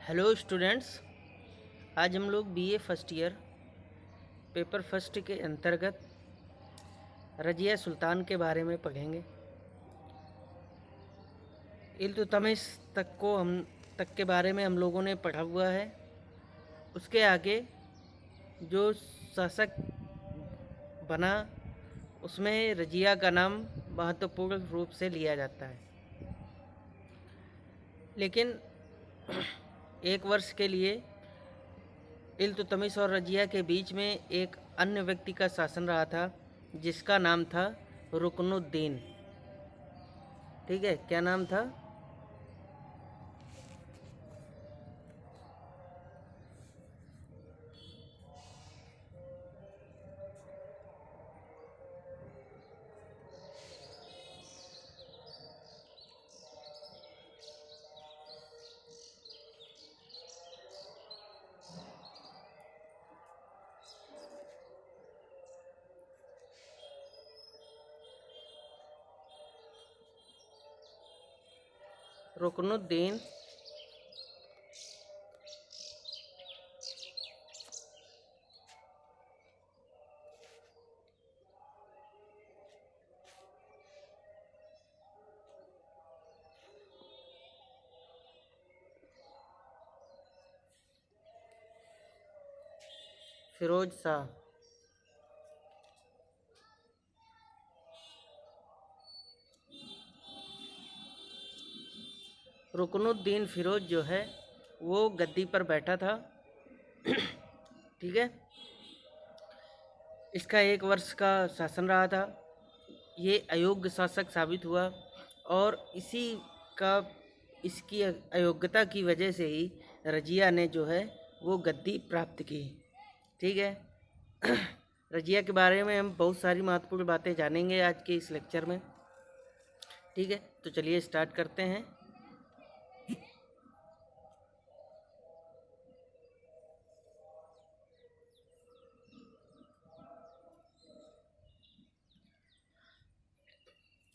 Hello students. आज हम लोग BA first year paper first के अंतर्गत रजिया सुल्तान के बारे में पढ़ेंगे। इल्तुतमिश तक के बारे में हम लोगों ने पढ़ा हुआ है। उसके आगे जो शासक बना उसमें रजिया का नाम महत्वपूर्ण रूप से लिया जाता है, लेकिन एक वर्ष के लिए इल्तुतमिश और रजिया के बीच में एक अन्य व्यक्ति का शासन रहा था जिसका नाम था रुकनुद्दीन। ठीक है, क्या नाम था? रुकनुद्दीन फिरोज शाह रुकनुद्दीन फिरोज जो है वो गद्दी पर बैठा था। ठीक है, इसका एक वर्ष का शासन रहा था। ये अयोग्य शासक साबित हुआ और का इसकी अयोग्यता की वजह से ही रजिया ने जो है वो गद्दी प्राप्त की। ठीक है। रजिया के बारे में हम बहुत सारी महत्वपूर्ण बातें जानेंगे आज के इस लेक्चर में। ठीक है, तो चलिए स्टार्ट करते हैं।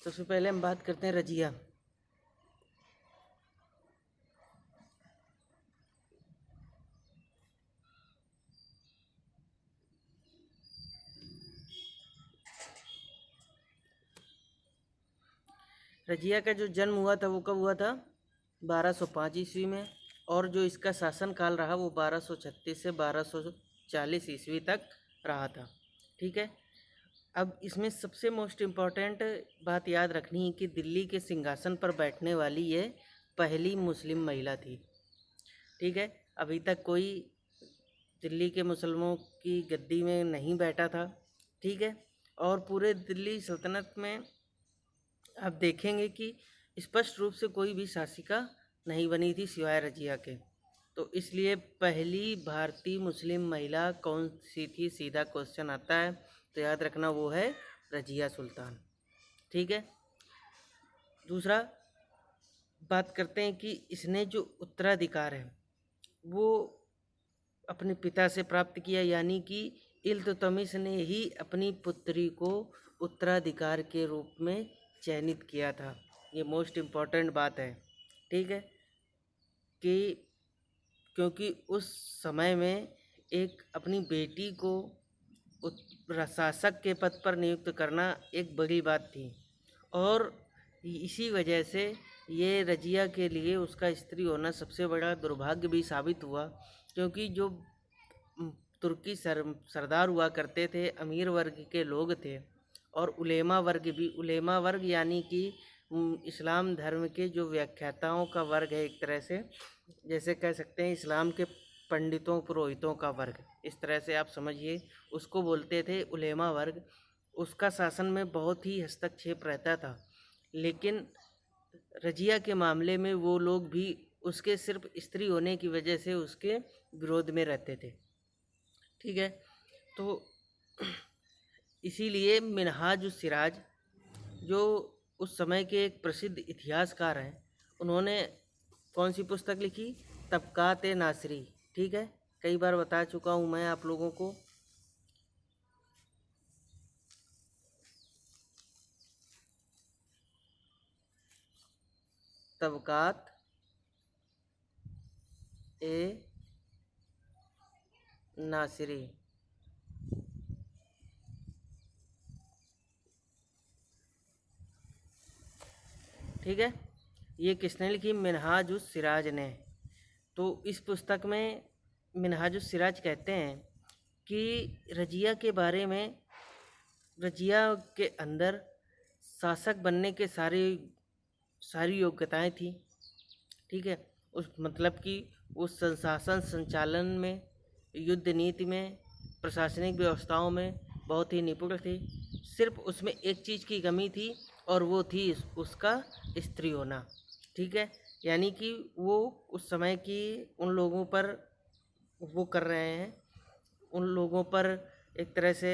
सबसे पहले हम बात करते हैं रजिया। रजिया का जो जन्म हुआ था वो कब हुआ था? 1205 ईस्वी में, और जो इसका शासन काल रहा वो 1236 से 1240 ईस्वी तक रहा था। ठीक है। अब इसमें सबसे मोस्ट इम्पॉर्टेंट बात याद रखनी है कि दिल्ली के सिंहासन पर बैठने वाली ये पहली मुस्लिम महिला थी। ठीक है, अभी तक कोई दिल्ली के मुसलमानों की गद्दी में नहीं बैठा था। ठीक है, और पूरे दिल्ली सल्तनत में आप देखेंगे कि स्पष्ट रूप से कोई भी शासिका नहीं बनी थी सिवाय रजिया के। तो इसलिए पहली भारतीय मुस्लिम महिला कौन सी थी, सीधा क्वेश्चन आता है, तो याद रखना वो है रजिया सुल्तान। ठीक है। दूसरा बात करते हैं कि इसने जो उत्तराधिकार है वो अपने पिता से प्राप्त किया, यानी कि इल्तुतमिश ने ही अपनी पुत्री को उत्तराधिकार के रूप में चयनित किया था। ये मोस्ट इम्पॉर्टेंट बात है। ठीक है, कि क्योंकि उस समय में एक अपनी बेटी को शासक के पद पर नियुक्त करना एक बड़ी बात थी, और इसी वजह से ये रजिया के लिए उसका स्त्री होना सबसे बड़ा दुर्भाग्य भी साबित हुआ। क्योंकि जो तुर्की सरदार हुआ करते थे, अमीर वर्ग के लोग थे, और उलेमा वर्ग भी, उलेमा वर्ग यानी कि इस्लाम धर्म के जो व्याख्याताओं का वर्ग है, एक तरह से जैसे कह सकते हैं इस्लाम के पंडितों पुरोहितों का वर्ग, इस तरह से आप समझिए, उसको बोलते थे उलेमा वर्ग। उसका शासन में बहुत ही हस्तक्षेप रहता था, लेकिन रजिया के मामले में वो लोग भी उसके सिर्फ स्त्री होने की वजह से उसके विरोध में रहते थे। ठीक है, तो इसीलिए मिनहाज सिराज जो उस समय के एक प्रसिद्ध इतिहासकार हैं, उन्होंने कौन सी पुस्तक लिखी? तबकात नासरी। ठीक है, कई बार बता चुका हूँ मैं आप लोगों को। तबकात ए नासिरी। ठीक है, ये किसने लिखी? मिनहाजुस सिराज ने। तो इस पुस्तक में मिनहाजुस सिराज कहते हैं कि रजिया के बारे में, रजिया के अंदर शासक बनने के सारी योग्यताएं थी। ठीक है, उस मतलब कि उस शासन संचालन में, युद्ध नीति में, प्रशासनिक व्यवस्थाओं में बहुत ही निपुण थी। सिर्फ उसमें एक चीज़ की कमी थी और वो थी उसका स्त्री होना। ठीक है, यानी कि वो उस समय की उन लोगों पर वो कर रहे हैं, उन लोगों पर एक तरह से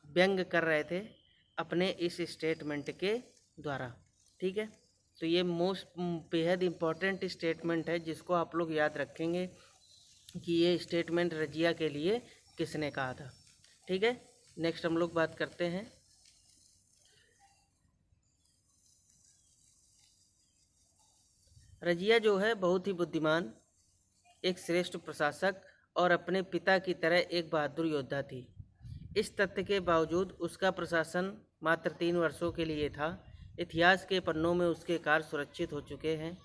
व्यंग कर रहे थे अपने इस स्टेटमेंट के द्वारा। ठीक है, तो ये बेहद इम्पोर्टेंट स्टेटमेंट है जिसको आप लोग याद रखेंगे कि ये स्टेटमेंट रजिया के लिए किसने कहा था। ठीक है, नेक्स्ट हम लोग बात करते हैं। रजिया जो है बहुत ही बुद्धिमान, एक श्रेष्ठ प्रशासक और अपने पिता की तरह एक बहादुर योद्धा थी। इस तथ्य के बावजूद उसका प्रशासन मात्र 3 वर्षों के लिए था। इतिहास के पन्नों में उसके कार्य सुरक्षित हो चुके हैं।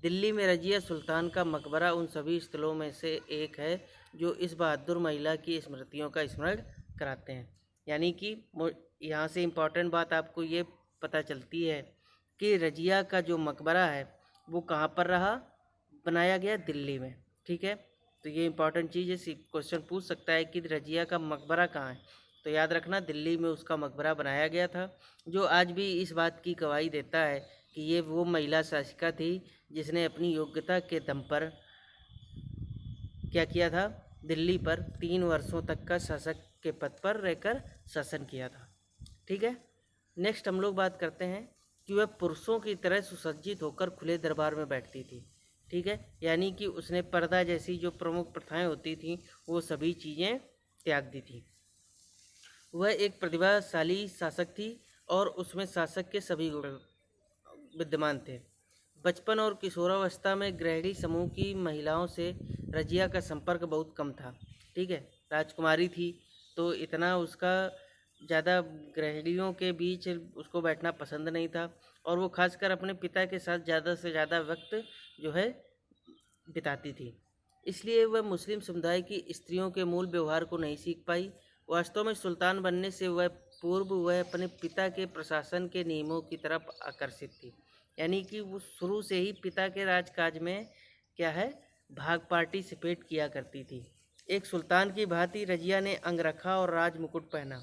दिल्ली में रजिया सुल्तान का मकबरा उन सभी स्थलों में से एक है जो इस बहादुर महिला की स्मृतियों का स्मरण कराते हैं। यानी कि यहाँ से इम्पोर्टेंट बात आपको ये पता चलती है कि रजिया का जो मकबरा है वो कहाँ पर रहा, बनाया गया दिल्ली में। ठीक है, तो ये इम्पॉर्टेंट चीज़ है, क्वेश्चन पूछ सकता है कि रजिया का मकबरा कहाँ है, तो याद रखना दिल्ली में उसका मकबरा बनाया गया था, जो आज भी इस बात की गवाही देता है कि ये वो महिला शासिका थी जिसने अपनी योग्यता के दम पर क्या किया था, दिल्ली पर 3 वर्षों तक का शासक के पद पर रहकर शासन किया था। ठीक है, नेक्स्ट हम लोग बात करते हैं कि वह पुरुषों की तरह सुसज्जित होकर खुले दरबार में बैठती थी। ठीक है, यानी कि उसने पर्दा जैसी जो प्रमुख प्रथाएं होती थीं वो सभी चीज़ें त्याग दी थी। वह एक प्रतिभाशाली शासक थी और उसमें शासक के सभी गुण विद्यमान थे। बचपन और किशोरावस्था में गृहिणी समूह की महिलाओं से रजिया का संपर्क बहुत कम था। ठीक है, राजकुमारी थी तो इतना उसका ज़्यादा गृहिणियों के बीच उसको बैठना पसंद नहीं था और वो खासकर अपने पिता के साथ ज़्यादा से ज़्यादा वक्त जो है बिताती थी। इसलिए वह मुस्लिम समुदाय की स्त्रियों के मूल व्यवहार को नहीं सीख पाई। वास्तव में सुल्तान बनने से वह पूर्व वह अपने पिता के प्रशासन के नियमों की तरफ आकर्षित थी। यानी कि वो शुरू से ही पिता के राजकाज में क्या है, भाग पार्टिसिपेट किया करती थी। एक सुल्तान की भांति रजिया ने अंगरखा और राज मुकुट पहना।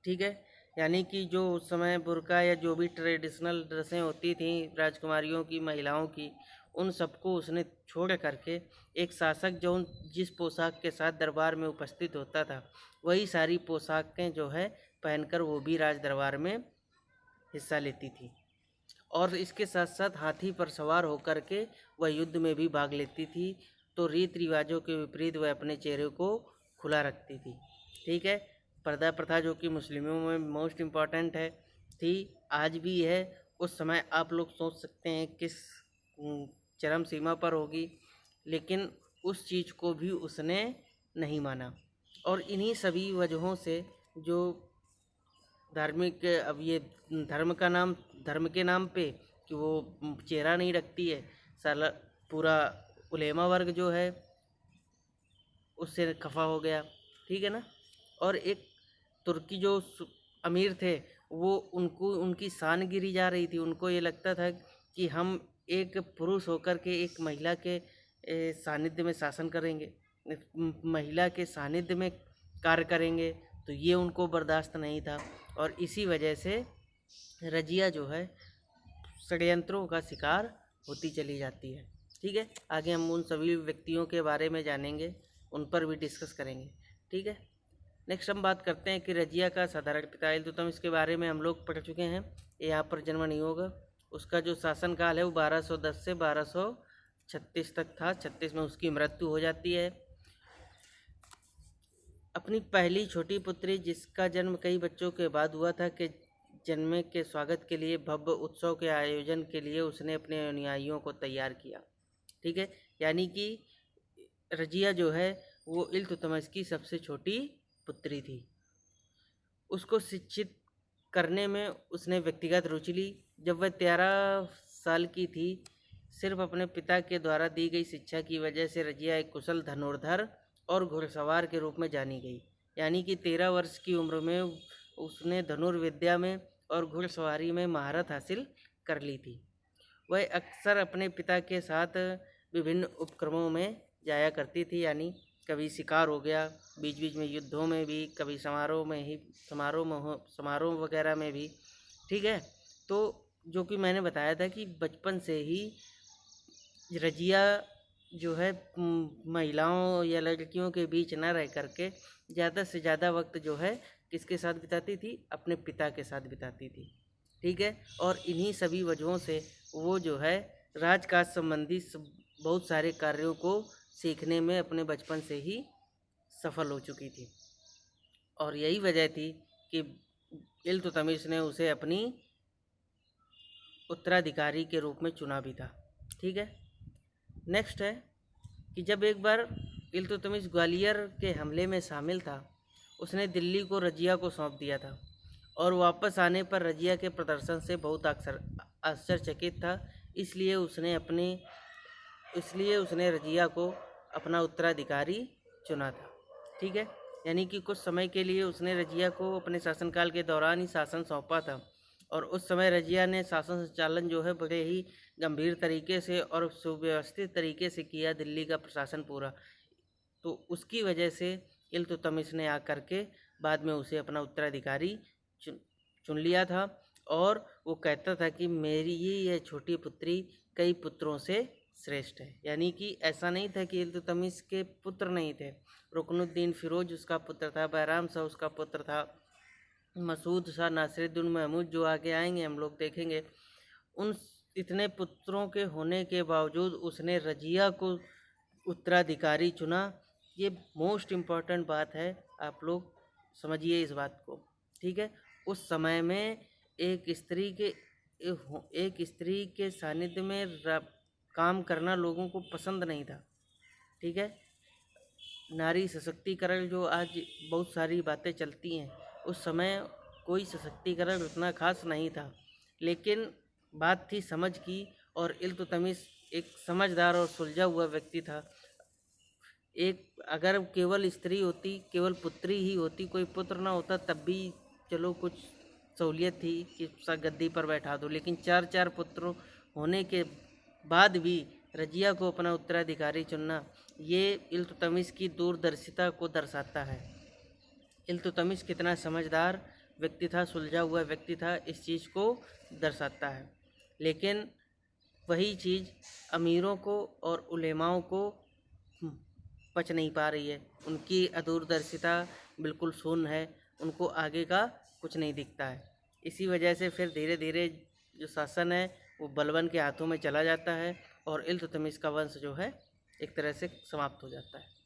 ठीक है, यानी कि जो उस समय बुर्का या जो भी ट्रेडिशनल ड्रेसें होती थी राजकुमारियों की, महिलाओं की, उन सबको उसने छोड़ करके एक शासक जो जिस पोशाक के साथ दरबार में उपस्थित होता था वही सारी पोशाकें जो है पहनकर वो भी राज दरबार में हिस्सा लेती थी। और इसके साथ साथ हाथी पर सवार होकर के वह युद्ध में भी भाग लेती थी। तो रीति रिवाजों के विपरीत वह अपने चेहरे को खुला रखती थी। ठीक है, पर्दा प्रथा जो कि मुस्लिमों में मोस्ट इम्पॉर्टेंट है थी, आज भी है। उस समय आप लोग सोच सकते हैं किस चरम सीमा पर होगी, लेकिन उस चीज़ को भी उसने नहीं माना। और इन्हीं सभी वजहों से जो धार्मिक, अब ये धर्म के नाम पे कि वो चेहरा नहीं रखती है, साला पूरा उलेमा वर्ग जो है उससे खफा हो गया। ठीक है ना, और एक तुर्की जो अमीर थे वो उनको उनकी शान गिरी जा रही थी। उनको ये लगता था कि हम एक पुरुष होकर के एक महिला के सानिध्य में शासन करेंगे, महिला के सानिध्य में कार्य करेंगे, तो ये उनको बर्दाश्त नहीं था। और इसी वजह से रजिया जो है षड्यंत्रों का शिकार होती चली जाती है। ठीक है, आगे हम उन सभी व्यक्तियों के बारे में जानेंगे, उन पर भी डिस्कस करेंगे। ठीक है, नेक्स्ट हम बात करते हैं कि रजिया का साधारण पिता तो इसके बारे में हम लोग पढ़ चुके हैं, यहाँ पर जन्म नहीं होगा। उसका जो शासनकाल है वो 1210 से 1236 तक था। 36 में उसकी मृत्यु हो जाती है। अपनी पहली छोटी पुत्री जिसका जन्म कई बच्चों के बाद हुआ था के जन्म के स्वागत के लिए भव्य उत्सव के आयोजन के लिए उसने अपने अनुयायियों को तैयार किया। ठीक है, यानी कि रजिया जो है वो इल्तुतमिश की सबसे छोटी पुत्री थी। उसको शिक्षित करने में उसने व्यक्तिगत रुचि ली। जब वह 13 साल की थी, सिर्फ अपने पिता के द्वारा दी गई शिक्षा की वजह से रजिया एक कुशल धनुर्धर और घुड़सवार के रूप में जानी गई। यानी कि 13 वर्ष की उम्र में उसने धनुर्विद्या में और घुड़सवारी में महारत हासिल कर ली थी। वह अक्सर अपने पिता के साथ विभिन्न उपक्रमों में जाया करती थी, यानी कभी शिकार हो गया, बीच बीच में युद्धों में भी, कभी समारोह वगैरह में भी। ठीक है, तो जो कि मैंने बताया था कि बचपन से ही रजिया जो है महिलाओं या लड़कियों के बीच न रह करके ज़्यादा से ज़्यादा वक्त जो है किसके साथ बिताती थी, अपने पिता के साथ बिताती थी। ठीक है, और इन्हीं सभी वजहों से वो जो है राजकाज संबंधी बहुत सारे कार्यों को सीखने में अपने बचपन से ही सफल हो चुकी थी, और यही वजह थी कि इल्तुतमिश ने उसे अपनी उत्तराधिकारी के रूप में चुना भी था। ठीक है, नेक्स्ट है कि जब एक बार इल्तुतमिश ग्वालियर के हमले में शामिल था, उसने दिल्ली को रजिया को सौंप दिया था, और वापस आने पर रजिया के प्रदर्शन से बहुत आश्चर्यचकित था। इसलिए उसने रजिया को अपना उत्तराधिकारी चुना था। ठीक है, यानी कि कुछ समय के लिए उसने रजिया को अपने शासनकाल के दौरान ही शासन सौंपा था, और उस समय रजिया ने शासन संचालन जो है बड़े ही गंभीर तरीके से और सुव्यवस्थित तरीके से किया, दिल्ली का प्रशासन पूरा। तो उसकी वजह से इल्तुतमिश ने आकर के बाद में उसे अपना उत्तराधिकारी चुन लिया था, और वो कहता था कि मेरी ये छोटी पुत्री कई पुत्रों से श्रेष्ठ है। यानी कि ऐसा नहीं था कि इल्तुतमिश के पुत्र नहीं थे। रुकनुद्दीन फिरोज उसका पुत्र था, बैराम शाह उसका पुत्र था, मसूद शाह, नासिरुद्दीन महमूद जो आगे आएंगे हम लोग देखेंगे। उन इतने पुत्रों के होने के बावजूद उसने रजिया को उत्तराधिकारी चुना। ये मोस्ट इम्पॉर्टेंट बात है, आप लोग समझिए इस बात को। ठीक है, उस समय में एक स्त्री के सानिध्य में काम करना लोगों को पसंद नहीं था। ठीक है, नारी सशक्तिकरण जो आज बहुत सारी बातें चलती हैं, उस समय कोई सशक्तिकरण उतना खास नहीं था, लेकिन बात थी समझ की, और इल्तुतमिश एक समझदार और सुलझा हुआ व्यक्ति था। अगर केवल स्त्री होती, केवल पुत्री ही होती, कोई पुत्र ना होता, तब भी चलो कुछ सहूलियत थी कि गद्दी पर बैठा दो, लेकिन 4 पुत्र होने के बाद भी रजिया को अपना उत्तराधिकारी चुनना, ये इल्तुतमिश की दूरदर्शिता को दर्शाता है। इल्तुतमिश कितना समझदार व्यक्ति था, सुलझा हुआ व्यक्ति था, इस चीज़ को दर्शाता है। लेकिन वही चीज़ अमीरों को और उलेमाओं को पच नहीं पा रही है। उनकी अदूरदर्शिता बिल्कुल शून्य है, उनको आगे का कुछ नहीं दिखता है। इसी वजह से फिर धीरे धीरे जो शासन है वो बलबन के हाथों में चला जाता है, और इल्तुतमिश का वंश जो है एक तरह से समाप्त हो जाता है।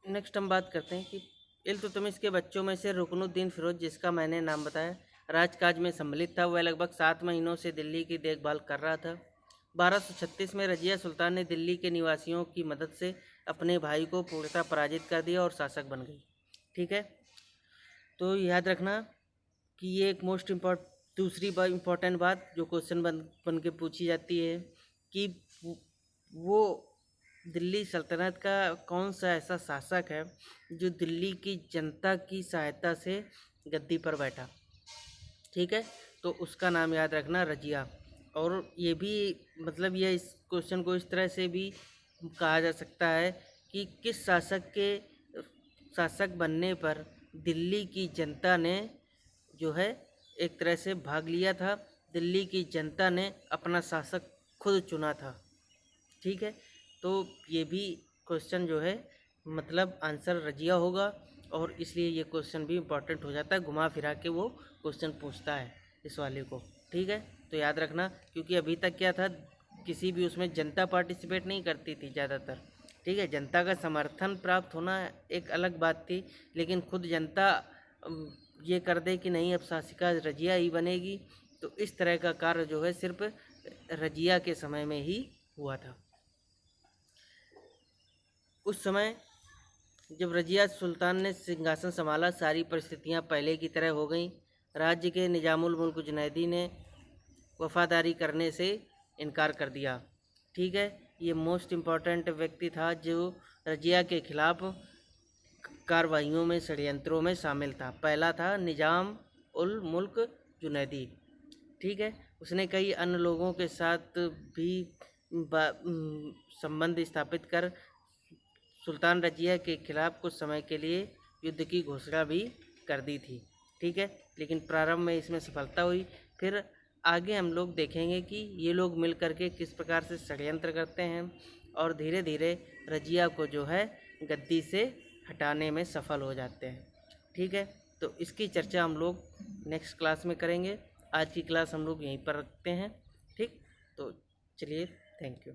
नेक्स्ट हम बात करते हैं कि इल्तुतमिश के बच्चों में से रुकनुद्दीन फिरोज, जिसका मैंने नाम बताया, राजकाज में सम्मिलित था। वह लगभग 7 महीनों से दिल्ली की देखभाल कर रहा था। 1236 में रजिया सुल्तान ने दिल्ली के निवासियों की मदद से अपने भाई को पूर्णतः पराजित कर दिया और शासक बन गई। ठीक है, तो याद रखना कि ये एक दूसरी इम्पोर्टेंट बात जो क्वेश्चन बन के पूछी जाती है कि वो दिल्ली सल्तनत का कौन सा ऐसा शासक है जो दिल्ली की जनता की सहायता से गद्दी पर बैठा। ठीक है, तो उसका नाम याद रखना, रजिया। और ये भी मतलब यह इस क्वेश्चन को इस तरह से भी कहा जा सकता है कि किस शासक बनने पर दिल्ली की जनता ने जो है एक तरह से भाग लिया था, दिल्ली की जनता ने अपना शासक खुद चुना था। ठीक है, तो ये भी क्वेश्चन जो है मतलब आंसर रजिया होगा, और इसलिए ये क्वेश्चन भी इम्पॉर्टेंट हो जाता है, घुमा फिरा के वो क्वेश्चन पूछता है इस वाले को। ठीक है, तो याद रखना, क्योंकि अभी तक क्या था, किसी भी उसमें जनता पार्टिसिपेट नहीं करती थी ज़्यादातर, ठीक है। जनता का समर्थन प्राप्त होना एक अलग बात थी, लेकिन खुद जनता ये कर दे कि नहीं अब शासिका रजिया ही बनेगी, तो इस तरह का कार्य जो है सिर्फ रजिया के समय में ही हुआ था। उस समय जब रजिया सुल्तान ने सिंहासन संभाला, सारी परिस्थितियां पहले की तरह हो गईं। राज्य के निजामुल मुल्क जुनैदी ने वफादारी करने से इनकार कर दिया। ठीक है, ये मोस्ट इम्पॉर्टेंट व्यक्ति था जो रजिया के खिलाफ कार्रवाइयों में, षड्यंत्रों में शामिल था। पहला था निजाम उल मुल्क जुनैदी। ठीक है, उसने कई अन्य लोगों के साथ भी संबंध स्थापित कर सुल्तान रजिया के खिलाफ कुछ समय के लिए युद्ध की घोषणा भी कर दी थी। ठीक है, लेकिन प्रारंभ में इसमें सफलता हुई। फिर आगे हम लोग देखेंगे कि ये लोग मिल करके किस प्रकार से षड्यंत्र करते हैं और धीरे धीरे रजिया को जो है गद्दी से हटाने में सफल हो जाते हैं। ठीक है, तो इसकी चर्चा हम लोग नेक्स्ट क्लास में करेंगे। आज की क्लास हम लोग यहीं पर रखते हैं। ठीक, तो चलिए, थैंक यू।